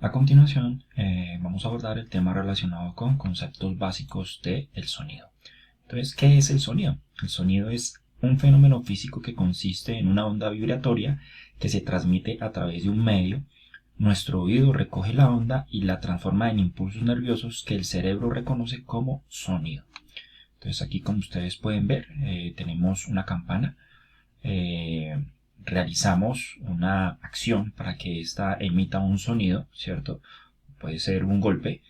A continuación, vamos a abordar el tema relacionado con conceptos básicos del sonido. Entonces, ¿qué es el sonido? El sonido es un fenómeno físico que consiste en una onda vibratoria que se transmite a través de un medio. Nuestro oído recoge la onda y la transforma en impulsos nerviosos que el cerebro reconoce como sonido. Entonces, aquí, como ustedes pueden ver, tenemos una campana. Realizamos una acción para que ésta emita un sonido, ¿cierto? Puede ser un golpe.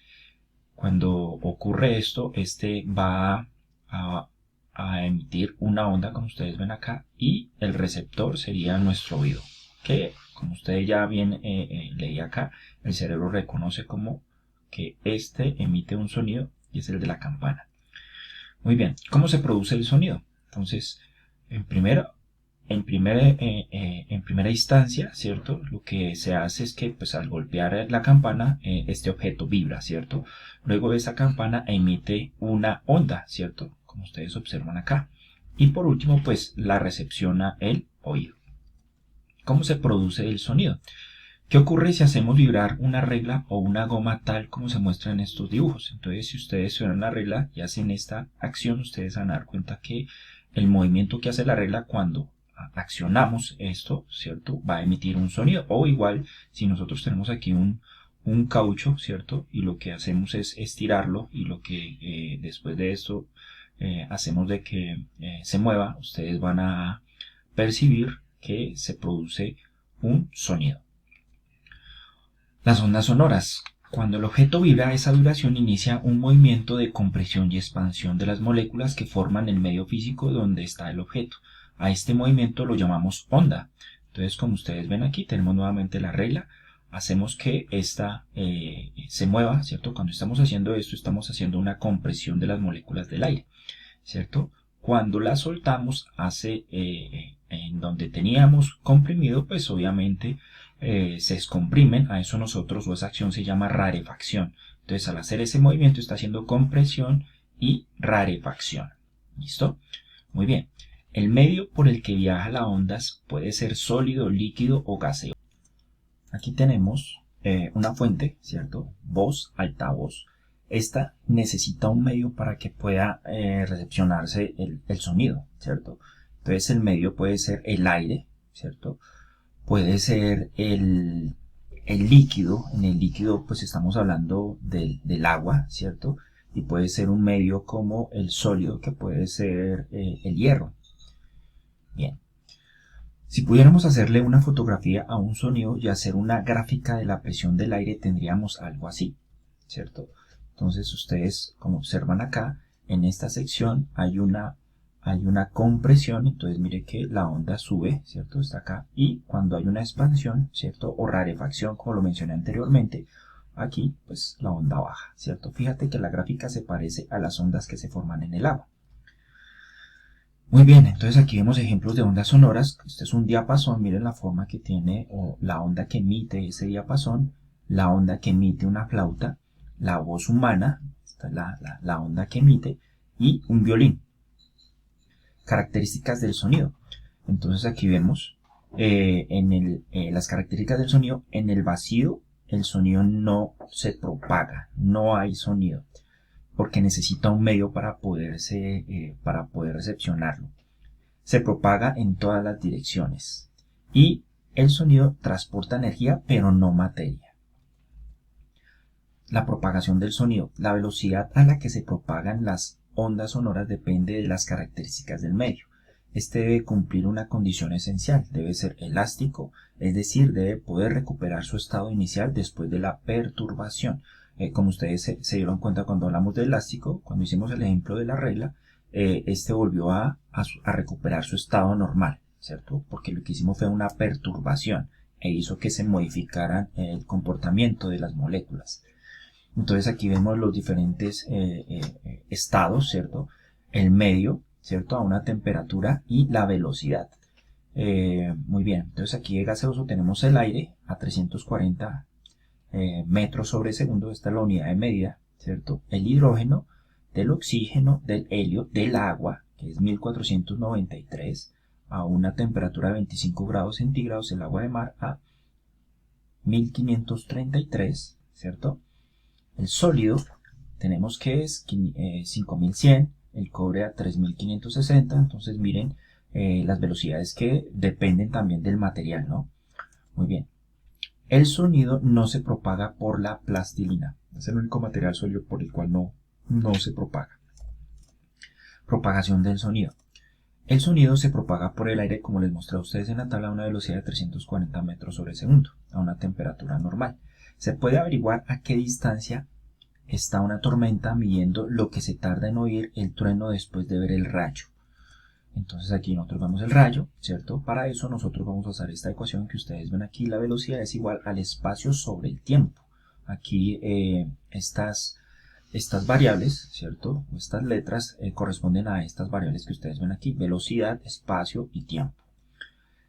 Cuando ocurre esto, este va a emitir una onda, como ustedes ven acá, y el receptor sería nuestro oído, que, como ustedes ya bien leí acá, el cerebro reconoce como que este emite un sonido y es el de la campana. Muy bien, ¿cómo se produce el sonido? Entonces, en primera, en primera instancia, ¿cierto? Lo que se hace es que, pues, al golpear la campana, este objeto vibra, ¿cierto? Luego esa campana emite una onda, ¿cierto? Como ustedes observan acá. Y por último, pues, la recepciona el oído. ¿Cómo se produce el sonido? ¿Qué ocurre si hacemos vibrar una regla o una goma tal como se muestra en estos dibujos? Entonces, si ustedes suenan la regla y hacen esta acción, ustedes van a dar cuenta que el movimiento que hace la regla cuando accionamos esto, ¿cierto? Va a emitir un sonido. O igual, si nosotros tenemos aquí un caucho, ¿cierto? Y lo que hacemos es estirarlo y lo que después de esto hacemos de que se mueva, ustedes van a percibir que se produce un sonido. Las ondas sonoras. Cuando el objeto vibra, esa vibración inicia un movimiento de compresión y expansión de las moléculas que forman el medio físico donde está el objeto. A este movimiento lo llamamos onda. Entonces, como ustedes ven aquí, tenemos nuevamente la regla. Hacemos que esta se mueva, ¿cierto? Cuando estamos haciendo esto, estamos haciendo una compresión de las moléculas del aire, ¿cierto? Cuando la soltamos, hace en donde teníamos comprimido, pues obviamente se descomprimen. A eso nosotros, o esa acción se llama rarefacción. Entonces, al hacer ese movimiento está haciendo compresión y rarefacción. ¿Listo? Muy bien. El medio por el que viaja la onda puede ser sólido, líquido o gaseoso. Aquí tenemos una fuente, ¿cierto? Voz, altavoz. Esta necesita un medio para que pueda recepcionarse el sonido, ¿cierto? Entonces el medio puede ser el aire, ¿cierto? Puede ser el líquido. En el líquido pues estamos hablando del agua, ¿cierto? Y puede ser un medio como el sólido, que puede ser el hierro. Bien. Si pudiéramos hacerle una fotografía a un sonido y hacer una gráfica de la presión del aire, tendríamos algo así, ¿cierto? Entonces ustedes, como observan acá, en esta sección hay una compresión. Entonces mire que la onda sube, ¿cierto? Está acá. Y cuando hay una expansión, ¿cierto? O rarefacción, como lo mencioné anteriormente, aquí pues la onda baja, ¿cierto? Fíjate que la gráfica se parece a las ondas que se forman en el agua. Muy bien, entonces aquí vemos ejemplos de ondas sonoras. Este es un diapasón, miren la forma que tiene, o la onda que emite ese diapasón, la onda que emite una flauta, la voz humana, esta es la onda que emite, y un violín. Características del sonido. Entonces aquí vemos las características del sonido. En el vacío el sonido no se propaga, no hay sonido, porque necesita un medio para poder recepcionarlo. Se propaga en todas las direcciones y el sonido transporta energía pero no materia. La propagación del sonido. La velocidad a la que se propagan las ondas sonoras depende de las características del medio. Este debe cumplir una condición esencial, debe ser elástico, es decir, debe poder recuperar su estado inicial después de la perturbación. Como ustedes se dieron cuenta cuando hablamos de elástico, cuando hicimos el ejemplo de la regla, este volvió a recuperar su estado normal, ¿cierto? Porque lo que hicimos fue una perturbación e hizo que se modificara el comportamiento de las moléculas. Entonces aquí vemos los diferentes estados, ¿cierto? El medio, ¿cierto? A una temperatura y la velocidad. Muy bien, entonces aquí de gaseoso tenemos el aire a 340 metros sobre segundo. Esta es la unidad de medida, ¿cierto? El hidrógeno, del oxígeno, del helio, del agua, que es 1493, a una temperatura de 25 grados centígrados, el agua de mar a 1533, ¿cierto? El sólido tenemos que es 5100, el cobre a 3560, entonces miren las velocidades que dependen también del material, ¿no? Muy bien. El sonido no se propaga por la plastilina, es el único material sólido por el cual no se propaga. Propagación del sonido. El sonido se propaga por el aire, como les mostré a ustedes en la tabla, a una velocidad de 340 metros sobre segundo, a una temperatura normal. Se puede averiguar a qué distancia está una tormenta midiendo lo que se tarda en oír el trueno después de ver el rayo. Entonces aquí nosotros vemos el rayo, ¿cierto? Para eso nosotros vamos a usar esta ecuación que ustedes ven aquí. La velocidad es igual al espacio sobre el tiempo. Aquí estas variables, ¿cierto? Estas letras corresponden a estas variables que ustedes ven aquí. Velocidad, espacio y tiempo.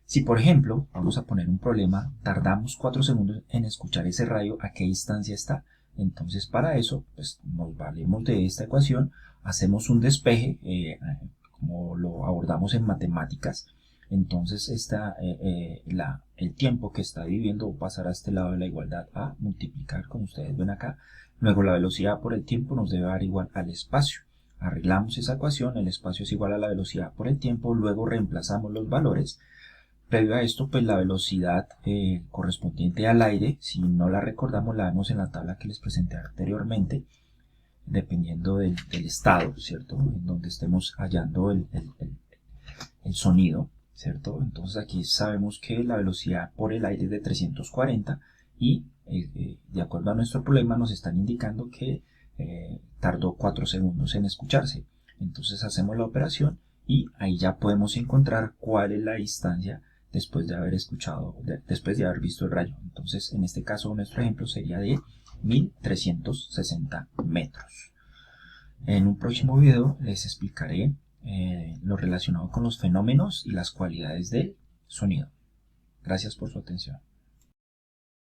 Si por ejemplo, vamos a poner un problema, tardamos 4 segundos en escuchar ese rayo, ¿a qué distancia está? Entonces para eso, pues nos valemos de esta ecuación, hacemos un despeje, como lo abordamos en matemáticas. Entonces el tiempo que está dividiendo va a pasar a este lado de la igualdad a multiplicar, como ustedes ven acá. Luego la velocidad por el tiempo nos debe dar igual al espacio. Arreglamos esa ecuación, el espacio es igual a la velocidad por el tiempo, luego reemplazamos los valores. Previo a esto, pues la velocidad correspondiente al aire, si no la recordamos, la vemos en la tabla que les presenté anteriormente, dependiendo del estado, ¿cierto? En donde estemos hallando el sonido, ¿cierto? Entonces aquí sabemos que la velocidad por el aire es de 340 y de acuerdo a nuestro problema nos están indicando que tardó 4 segundos en escucharse. Entonces hacemos la operación y ahí ya podemos encontrar cuál es la distancia después de haber escuchado, después de haber visto el rayo. Entonces en este caso nuestro ejemplo sería de 1360 metros. En un próximo video les explicaré lo relacionado con los fenómenos y las cualidades del sonido. Gracias por su atención.